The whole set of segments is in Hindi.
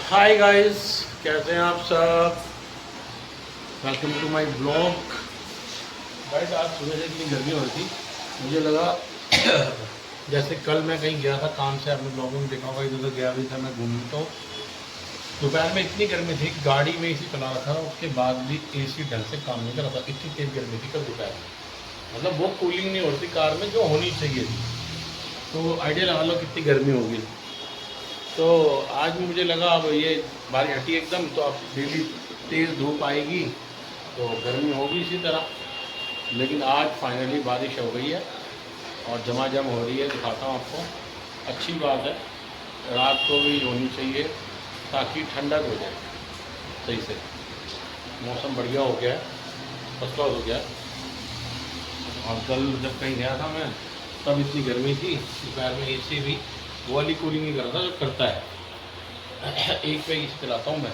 हाय गाइस, कैसे हैं आप सब। Welcome to my blog. Guys आज सुबह से इतनी गर्मी हो रही थी, मुझे लगा जैसे कल मैं कहीं गया था काम से, आपने ब्लॉग में देखा होगा, इधर उधर गया भी था मैं घूमने। तो दोपहर में इतनी गर्मी थी, गाड़ी में एसी चला रखा था, उसके बाद भी एसी ढंग से काम नहीं कर रहा था। इतनी तेज़ गर्मी थी कल दोपहर में, मतलब वो कूलिंग नहीं हो रही थी कार में जो होनी चाहिए थी। तो आइडिया लगा लो कितनी गर्मी होगी। तो आज मुझे लगा अब ये बारिश हटी एकदम, तो अब डेली तेज़ धूप आएगी तो गर्मी होगी इसी तरह। लेकिन आज फाइनली बारिश हो गई है और झमाझम हो रही है, दिखाता हूँ आपको। अच्छी बात है, रात को भी होनी चाहिए ताकि ठंडक हो जाए सही से। मौसम बढ़िया हो गया है, फर्स्ट क्लास हो गया है। और कल जब कहीं गया था मैं तब इतनी गर्मी थी, दोपहर में एसी भी वो वाली कूलिंग नहीं कर रहा था जो करता है। एक पे एसी चलाता हूँ मैं,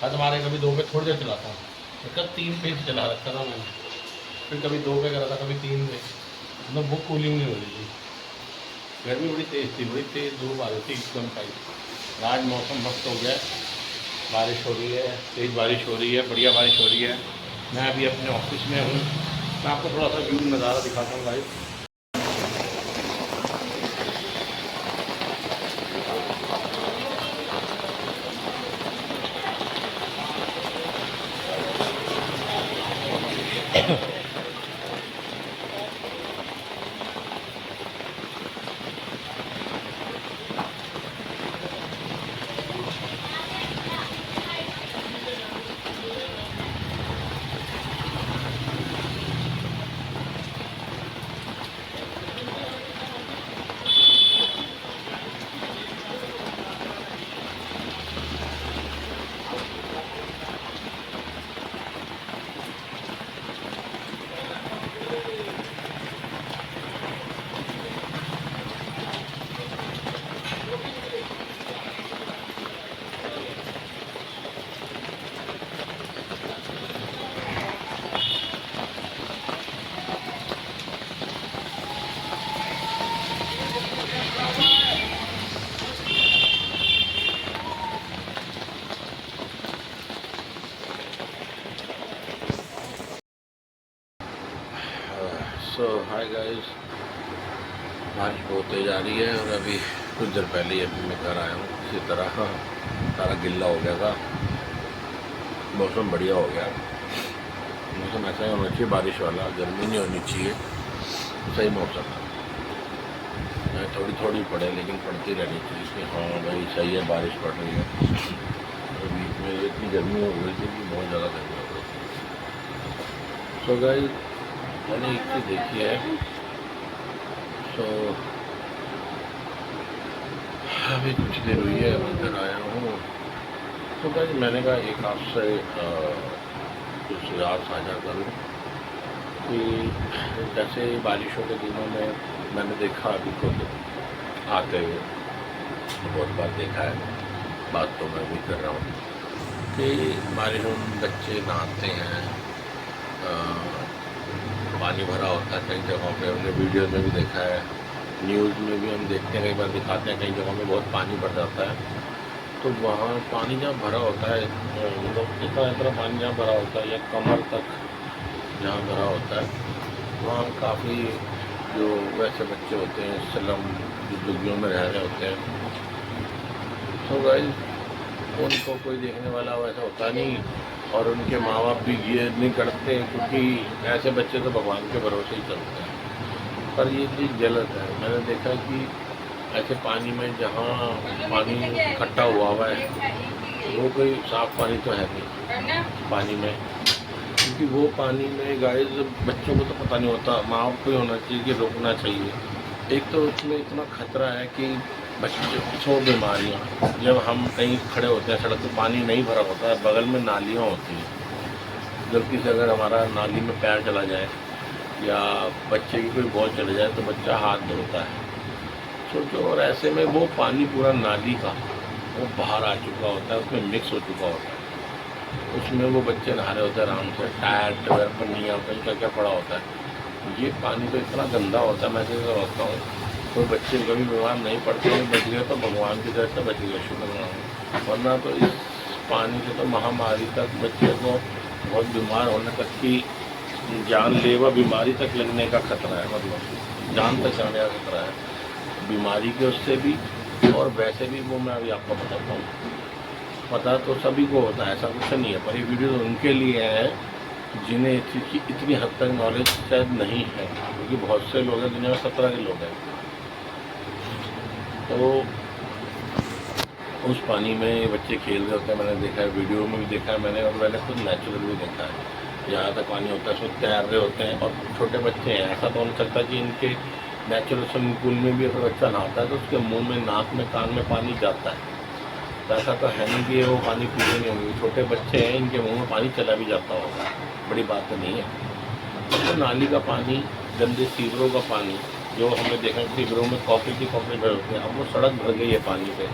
हद हमारे कभी दो पे थोड़ी देर चलाता हूँ, तो कब 3 पे एसी चला रखा था मैंने, फिर कभी 2 पे करा था, कभी 3 पे। मतलब वो कूलिंग नहीं हो रही थी, गर्मी बड़ी तेज़ थी, बड़ी तेज़ धूप आ रही थी एकदम टाइट। आज मौसम मस्त हो गया है, बारिश हो रही है, तेज़ बारिश हो रही है, बढ़िया बारिश हो रही है। मैं अभी अपने ऑफिस में हूँ, मैं आपको थोड़ा सा व्यू नज़ारा दिखाता हूँ भाई। सो हाय गाइस, बारिश बहुत तेज़ आ रही है और अभी कुछ देर पहले ही अभी मैं घर आया हूँ। इसी तरह सारा गिल्ला हो गया था, मौसम बढ़िया हो गया। मौसम ऐसा ही होना चाहिए बारिश वाला, गर्मी नहीं होनी चाहिए, सही मौसम है। थोड़ी थोड़ी पड़े लेकिन पड़ती रहनी चाहिए कि हाँ भाई सही है, बारिश पड़ रही है। तो बीच में इतनी गर्मी हो गई थी कि बहुत ज़्यादा गर्मी हो गई थी। सो गाइस, मैंने एक चीज़ देखी है। तो अभी कुछ देर हुई है, मैं घर आया हूँ। तो भाई मैंने कहा एक आपसे कुछ याद साझा करूँ कि जैसे बारिशों के दिनों में मैंने देखा अभी खुद आते हुए, बहुत बार देखा है, बात तो मैं भी कर रहा हूँ कि बारिशों में बच्चे नहाते हैं, पानी भरा होता है कई जगहों पे, हमने वीडियो में भी देखा है, न्यूज़ में भी हम देखते हैं, कई बार दिखाते हैं, कई जगहों में बहुत पानी भर जाता है। तो वहाँ पानी जहाँ भरा होता है, मतलब इतना पानी जहाँ भरा होता है या कमर तक जहाँ भरा होता है, वहाँ काफ़ी जो वैसे बच्चे होते हैं स्लम जो झुग्गियों में रह रहे होते हैं, तो गाइस उनको कोई देखने वाला वैसा होता नहीं, और उनके माँ बाप भी ये नहीं करते क्योंकि ऐसे बच्चे तो भगवान के भरोसे ही चलते हैं। पर ये चीज़ गलत है। मैंने देखा कि ऐसे पानी में जहाँ पानी इकट्ठा हुआ है वो कोई साफ पानी तो है नहीं पानी में, क्योंकि वो पानी में गाइस बच्चों को तो पता नहीं होता, माँ बाप को ही होना चाहिए कि रोकना चाहिए। एक तो उसमें इतना खतरा है कि बच्चों बीमारियाँ, जब हम कहीं खड़े होते हैं सड़क पर, पानी नहीं भरा होता है, बगल में नालियाँ होती हैं, गलती से अगर हमारा नाली में पैर चला जाए या बच्चे की कोई बॉल चले जाए तो बच्चा हाथ धोता है, सोचो। और ऐसे में वो पानी पूरा नाली का वो बाहर आ चुका होता है, उसमें मिक्स हो चुका होता है, उसमें वो बच्चे नहा रहे होते हैं आराम से, टायर टायर पन्नियाँ कहीं क्या क्या पड़ा होता है। ये पानी तो इतना गंदा होता है, मैं ऐसे समझता हूँ कोई बच्चे कभी बीमार नहीं पड़ते हैं, बच गए तो भगवान की तरफ से बच गए, शुक्र, वरना तो इस पानी से तो महामारी तक बच्चे को बहुत बीमार होने तक की जानलेवा बीमारी तक लगने का खतरा है, मतलब जान तक जाने का खतरा है बीमारी के, उससे भी और वैसे भी। वो मैं अभी आपको बताता हूँ, पता तो सभी को होता है, ऐसा कुछ नहीं है, पर ये वीडियो तो उनके लिए है जिन्हें इस चीज़ की इतनी हद तक नॉलेज शायद नहीं है, क्योंकि बहुत से लोग हैं दुनिया में, 17 के लोग हैं। तो उस पानी में बच्चे खेल रहे होते हैं, मैंने देखा है, वीडियो में भी देखा है मैंने, और मैंने खुद नेचुरल भी देखा है। जहाँ तक पानी होता है उसमें तैर रहे होते हैं, और छोटे बच्चे हैं, ऐसा तो नहीं सकता कि इनके नेचुरल स्विमिंग पूल में भी अगर बच्चा नहाता है तो उसके मुंह में, नाक में, कान में पानी जाता है, तो ऐसा तो है नहीं कि वो पानी पीते नहीं होंगे। छोटे बच्चे हैं, इनके मुंह में पानी चला भी जाता होगा, बड़ी बात तो नहीं है। तो नाली का पानी, गंदे सीवरों का पानी, जो हमने देखा सीवरों में कॉफी भर होते हैं, अब वो सड़क भर गई है पानी से,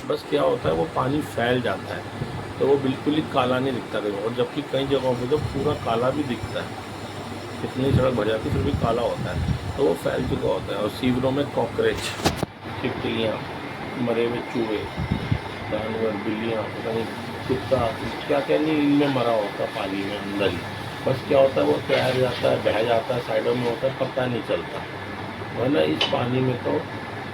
बस क्या होता है वो पानी फैल जाता है, तो वो बिल्कुल ही काला नहीं दिखता कहीं, और जबकि कई जगहों पर तो पूरा काला भी दिखता है, कितनी सड़क भर जाती है फिर भी काला होता है, तो वो फैल चुका होता है। और सीवरों में कॉकरोच, छिपकलियाँ, मरे हुए चूहे, जानवर, बिल्लियाँ, पता नहीं कुत्ता, क्या क्या नहीं इनमें मरा होता पानी में अंदर ही, बस क्या होता है वो तैर जाता है, बह जाता है, साइडों में होता है, पता नहीं चलता। वरना इस पानी में तो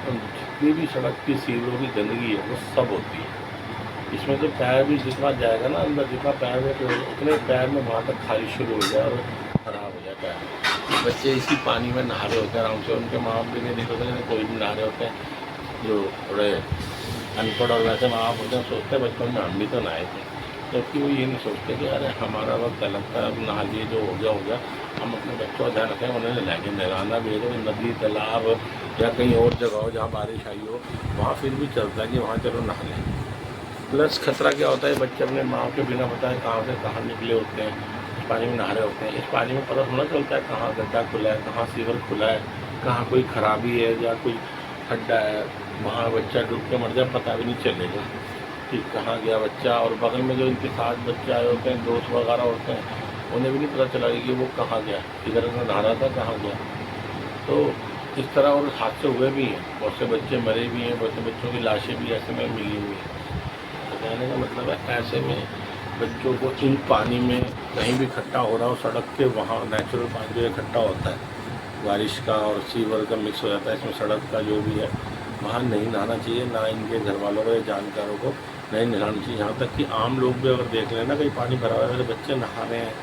जितनी भी सड़क की सीवरों की गंदगी है वो सब होती है। इसमें तो पैर भी जितना जाएगा ना अंदर, जितना पैर में तो उतने पैर में वहाँ तक खारिश शुरू हो जाए और ख़राब हो जाता है। बच्चे इसी पानी में नहा रहे होते हैं आराम से, उनके माँ बाप भी नहीं देख होते हैं, कोई भी नहा रहे होते हैं, जो थोड़े अनपढ़ और वैसे माँ बाप होते हैं, सोचते हैं बचपन में हम भी तो नहाए थे, जबकि वो ये नहीं सोचते कि अरे हमारा वक्त अलग था, अब नहा लिए, जो हो गया, हम अपने बच्चों का ध्यान रखें, उन्हें लेके नहलाना भी है, तो नदी, तालाब या कहीं और जगह हो जहाँ बारिश आई हो, वहाँ फिर भी चलता है कि वहाँ चलो नहा लें। प्लस खतरा क्या होता है, बच्चे अपने माँ के बिना बताए कहाँ से कहाँ निकले होते हैं, इस पानी में नहा रहे होते हैं। इस पानी में पता थोड़ा चलता है कहाँ गड्ढा खुला है, कहाँ सीवर खुला है, कहाँ कोई खराबी है या कोई खड्डा है, वहाँ बच्चा डूब के मर जाए पता भी नहीं चलेगा कि कहाँ गया बच्चा। और बगल में जो इनके साथ बच्चे आए होते हैं, दोस्त वगैरह होते हैं, उन्हें भी नहीं पता चला कि वो कहाँ गया, इधर नहा रहा था कहाँ गया। तो इस तरह और हादसे हुए भी हैं, बहुत से बच्चे मरे भी हैं, बहुत से बच्चों की लाशें भी ऐसे में मिली हुई हैं। कहने का मतलब है ऐसे में बच्चों को इन पानी में कहीं भी इकट्ठा हो रहा हो, सड़क के वहाँ नेचुरल पानी जो इकट्ठा होता है बारिश का और सीवर का मिक्स हो जाता है इसमें, सड़क का जो भी है, वहाँ नहीं नहाना चाहिए, ना इनके घर वालों को या जानकारों को नहीं नहाना चाहिए। यहाँ तक कि आम लोग भी अगर देख लें ना कहीं पानी भरा हुआ है, मेरे बच्चे नहा रहे हैं,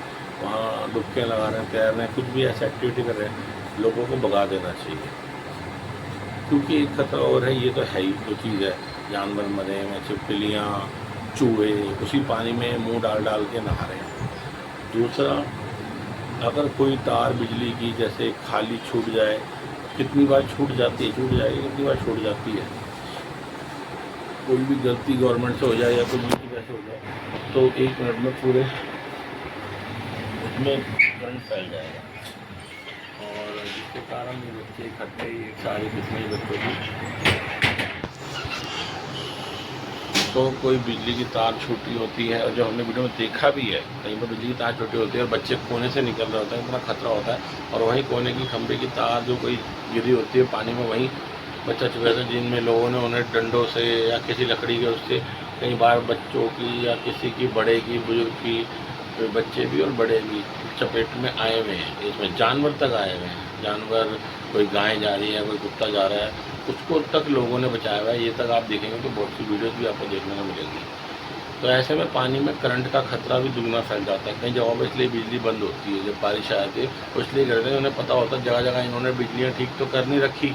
वहाँ डुबके लगा रहे हैं, तैर रहे हैं, कुछ भी ऐसा एक्टिविटी कर रहे हैं, लोगों को भगा देना चाहिए, क्योंकि एक खतरा और है, ये तो है ही जो चीज़ है, जानवर मरे हैं, छिपकलियाँ, चूहे उसी पानी में मुंह डाल के नहा रहे हैं। दूसरा, अगर कोई तार बिजली की जैसे खाली छूट जाए, कितनी बार छूट जाती है, छूट जाएगी, कितनी बार छूट जाती है, कोई भी गलती गवर्नमेंट से हो जाए या कोई भी कैसे हो जाए तो 1 मिनट में पूरे उसमें करंट फैल जाएगा, और जिसके कारण ये बच्चे इकट्ठे सारे कितने बच्चों की, तो कोई बिजली की तार छूटी होती है, और जो हमने वीडियो में देखा भी है, कहीं पर बिजली की तार छूटी होती है और बच्चे कोने से निकल रहे होते हैं, इतना खतरा होता है, और वहीं कोने की खंभे की तार जो कोई गिरी होती है पानी में, वहीं बच्चा चुका था, जिनमें लोगों ने उन्हें डंडों से या किसी लकड़ी के उससे कई बार बच्चों की या किसी की, बड़े की, बुजुर्ग की, बच्चे भी और बड़े भी चपेट में आए हुए हैं, इसमें जानवर तक आए हुए हैं, जानवर, कोई गाय जा रही है, कोई कुत्ता जा रहा है, उसको तक लोगों ने बचाया हुआ है। ये तक आप देखेंगे तो बहुत सी वीडियोस भी आपको देखने को मिलेगी। तो ऐसे में पानी में करंट का खतरा भी दुगना फैल जाता है। कई जगहों पर इसलिए बिजली बंद होती है, जब बारिश आती है तो इसलिए करते हैं, उन्हें पता होता है जगह जगह इन्होंने बिजलियाँ ठीक तो कर नहीं रखी,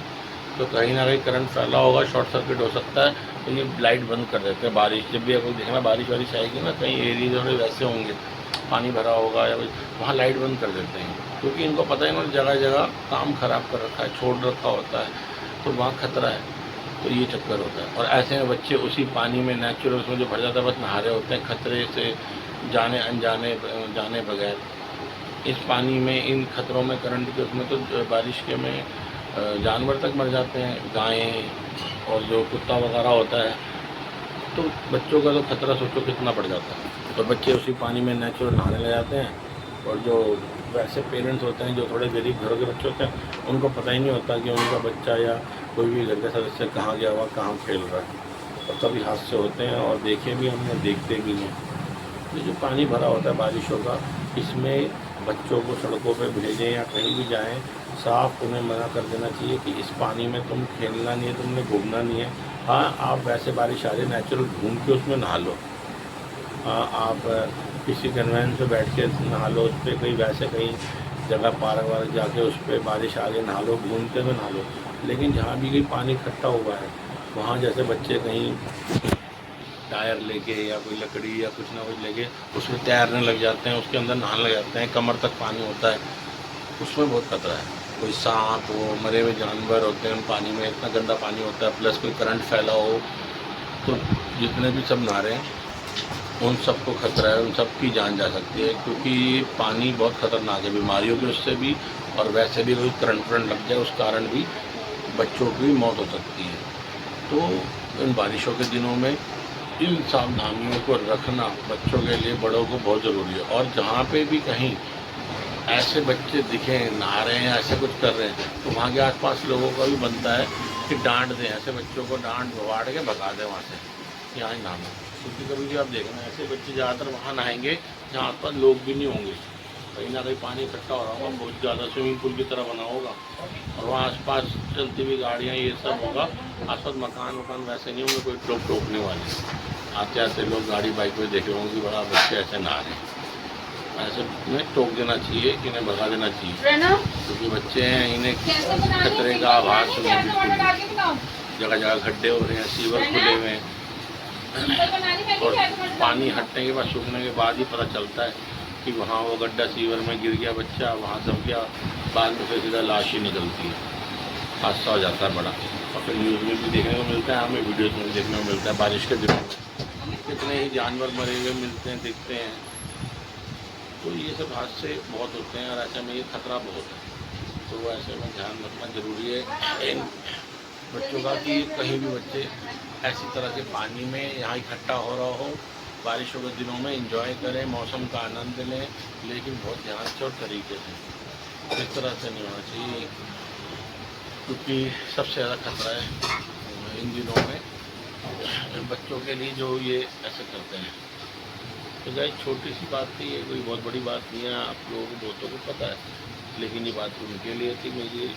तो कहीं ना कहीं करंट फैला होगा, शॉर्ट सर्किट हो सकता है, तो ये लाइट बंद कर देते हैं। बारिश जब भी आपको देखना बारिश वारिश आएगी ना, कहीं एरिया थोड़े वैसे होंगे, पानी भरा होगा या वहाँ लाइट बंद कर देते हैं, क्योंकि इनको पता है इन्होंने जगह जगह काम ख़राब कर रखा है, छोड़ रखा होता है, तो वहाँ खतरा है, तो ये चक्कर होता है। और ऐसे में बच्चे उसी पानी में नेचुरल उसमें जो भर जाता है बस नहा रहे होते हैं, खतरे से जाने अनजाने जाने बगैर। इस पानी में इन खतरों में करंट के उसमें तो बारिश के में जानवर तक मर जाते हैं, गायें और जो कुत्ता वगैरह होता है, तो बच्चों का तो खतरा सोचो कितना बढ़ जाता है। और बच्चे उसी पानी में नेचुरल नहाने लग जाते हैं, और जो वैसे पेरेंट्स होते हैं जो थोड़े गरीब घरों के बच्चे होते हैं, उनको पता ही नहीं होता कि उनका बच्चा या कोई भी घर का सदस्य कहाँ गया हुआ, कहाँ खेल रहा है। और कभी हादसे होते हैं और देखे भी हमने, देखते भी हैं। ये जो पानी भरा होता है बारिशों का, इसमें बच्चों को सड़कों पे भेजें या कहीं भी जाएं, साफ उन्हें मना कर देना चाहिए कि इस पानी में तुम खेलना नहीं है, तुमने घूमना नहीं है। हाँ, आप वैसे बारिश आ रही नेचुरल घूम के उसमें नहा लो। हाँ, आप किसी कन्वेंस पे बैठ के नहा लो, उस पर कहीं वैसे कहीं जगह पार्क वार्क जाके उस पर बारिश आ गई नहा लो, घूमते हुए नहा लो। लेकिन जहाँ भी कहीं पानी इकट्ठा हुआ है, वहाँ जैसे बच्चे कहीं टायर लेके या कोई लकड़ी या कुछ ना कुछ लेके उसमें तैरने लग जाते हैं, उसके अंदर नहाने लग जाते हैं, कमर तक पानी होता है, उसमें बहुत खतरा है। कोई सांप हो, मरे हुए जानवर होते हैं उन पानी में, इतना गंदा पानी होता है, प्लस कोई करंट फैला हो, तो जितने भी सब नहा रहे हैं उन सबको खतरा है, उन सब की जान जा सकती है। क्योंकि पानी बहुत ख़तरनाक है, बीमारियों की उससे भी, और वैसे भी कोई करंट लग जाए उस कारण भी बच्चों की मौत हो सकती है। तो इन बारिशों के दिनों में इन सावधानियों को रखना बच्चों के लिए, बड़ों को बहुत ज़रूरी है। और जहाँ पे भी कहीं ऐसे बच्चे दिखें नहा रहे हैं, ऐसे कुछ कर रहे हैं, तो वहाँ के आसपास लोगों का भी बनता है कि डांट दें, ऐसे बच्चों को डांट भवाड़ के भगा दें वहाँ से, यहाँ ही नहाना। क्योंकि कभी भी आप देखना ऐसे बच्चे ज़्यादातर वहाँ नहाएंगे जहाँ आसपास लोग भी नहीं होंगे, कहीं ना कहीं पानी इकट्ठा हो रहा होगा, बहुत ज़्यादा स्विमिंग पूल की तरह बना होगा, और वहाँ आसपास चलती हुई गाड़ियाँ ये सब होगा, आसपास मकान वकान वैसे नहीं होंगे, कोई लोग टोकने वाले, आते आते लोग गाड़ी बाइक में देखे होंगे कि बड़ा बच्चे ऐसे नहा रहे हैं, ऐसे में टोक देना चाहिए, इन्हें भगा देना चाहिए। क्योंकि बच्चे हैं, इन्हें खतरे का आभास नहीं है बिल्कुल। जगह जगह गड्ढे हो रहे हैं, सीवर खुले हुए हैं, और पानी हटने के बाद, सूखने के बाद ही पता चलता है कि वहाँ वो गड्ढा सीवर में गिर गया बच्चा, वहाँ दब गया, बाद में फिर सीधा लाश ही निकलती है, हादसा हो जाता है बड़ा। और फिर न्यूज़ में भी देखने को मिलता है, हमें वीडियोज़ में भी देखने को मिलता है, बारिश के दिनों में कितने ही जानवर मरे हुए मिलते हैं, दिखते हैं। तो ये सब हादसे बहुत होते हैं और ऐसे में ये खतरा बहुत है। तो ऐसे में ध्यान रखना ज़रूरी है इन बच्चों का कि कहीं भी बच्चे ऐसी तरह के पानी में यहाँ इकट्ठा हो रहा हो। बारिशों के दिनों में एंजॉय करें, मौसम का आनंद लें, लेकिन बहुत ध्यान से और तरीके से, इस तरह से नहीं होना चाहिए, क्योंकि सबसे ज़्यादा खतरा है इन दिनों में बच्चों के लिए जो ये ऐसे करते हैं। तो गाइस, छोटी सी बात थी ये, कोई बहुत बड़ी बात नहीं है, आप लोगों को बहुतों को पता है, लेकिन ये बात उनके लिए थी। मेरी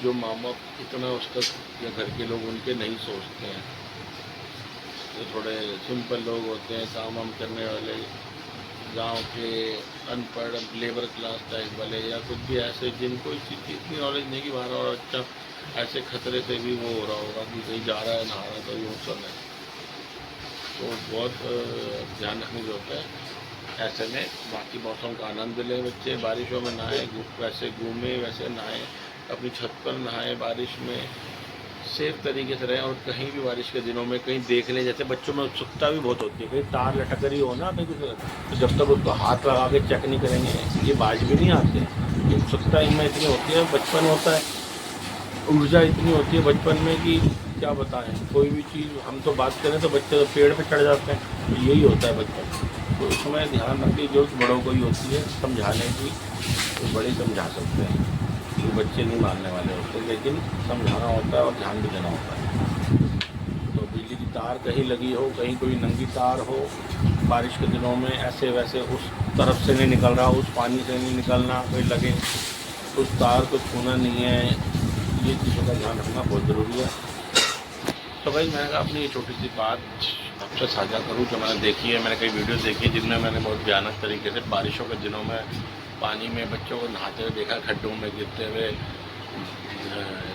जो माँ बाप इतना उस तक, या घर के लोग उनके नहीं सोचते हैं, जो थोड़े सिंपल लोग होते हैं, काम वाम करने वाले, गांव के अनपढ़ लेबर क्लास टाइप वाले, या कुछ भी ऐसे जिनको इस चीज़ की इतनी नॉलेज नहीं कि बाहर, और अच्छा ऐसे खतरे से भी वो हो रहा होगा कि कहीं जा रहा है, नहा रहा है, तो यूँ सब है। तो बहुत ध्यान रखने की जरूरत है ऐसे में। बाकी मौसम का आनंद लें बच्चे, बारिशों में नहाएं, वैसे घूमें वैसे नहाएं, अपनी छत पर नहाएं, बारिश में सेफ तरीके से रहें। और कहीं भी बारिश के दिनों में कहीं देख लें, जैसे बच्चों में उत्सुकता भी बहुत होती है, कहीं तार लटक रही हो ना कहीं, तो जब तक उसको हाथ लगा के चेक नहीं करेंगे ये बाज भी नहीं आते। उत्सुकता इनमें इतनी होती है, बचपन होता है, ऊर्जा इतनी होती है बचपन में कि क्या बताएं। कोई भी चीज़ हम तो बात करें तो बच्चे तो पेड़ पे चढ़ जाते हैं, तो यही होता है बचपन। तो उसमें ध्यान रखने की जरूरत बड़ों को ही होती है, समझाने की। तो बड़े समझा सकते हैं, ये बच्चे नहीं मानने वाले होते, लेकिन समझाना होता है और ध्यान भी देना होता है। तो बिजली की तार कहीं लगी हो, कहीं कोई नंगी तार हो, बारिश के दिनों में ऐसे वैसे उस तरफ से नहीं निकल रहा, उस पानी से नहीं निकलना, कोई लगे उस तार को छूना नहीं है, ये चीज़ों का ध्यान रखना बहुत ज़रूरी है। तो भाई मैंने कहा अपनी ये छोटी सी बात आपसे साझा करूं, जो मैंने देखी है। मैंने कई वीडियो देखी है जिनमें मैंने बहुत भयानक तरीके से बारिशों के दिनों में पानी में बच्चों को नहाते हुए देखा, खड्डों में गिरते हुए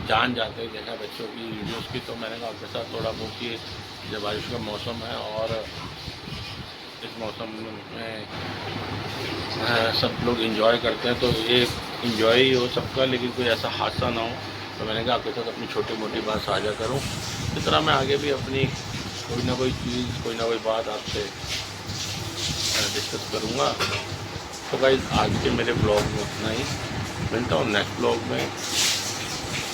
जान जाते हुए देखा बच्चों की वीडियोस की। तो मैंने कहा आपके साथ थोड़ा बहुत ये, जब बारिश का मौसम है और इस मौसम में सब लोग एंजॉय करते हैं, तो ये एंजॉय ही हो सबका, लेकिन कोई ऐसा हादसा ना हो। तो मैंने कहा आपके साथ अपनी छोटी मोटी बात साझा करूं। इस तरह मैं आगे भी अपनी कोई ना कोई चीज़, कोई ना कोई बात आपसे डिस्कस करूंगा। तो गाइस, आज के मेरे ब्लॉग में इतना ही, मिलता हूँ नेक्स्ट ब्लॉग में।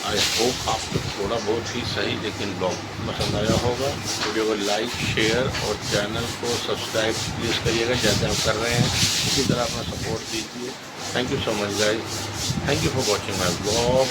आई होप आपको थोड़ा बहुत ही सही लेकिन ब्लॉग पसंद आया होगा। वीडियो को लाइक, शेयर और चैनल को सब्सक्राइब प्लीज़ करिएगा, जैसे हम कर रहे हैं इसी तरह अपना सपोर्ट दीजिए। Thank you so much guys, thank you for watching my blog.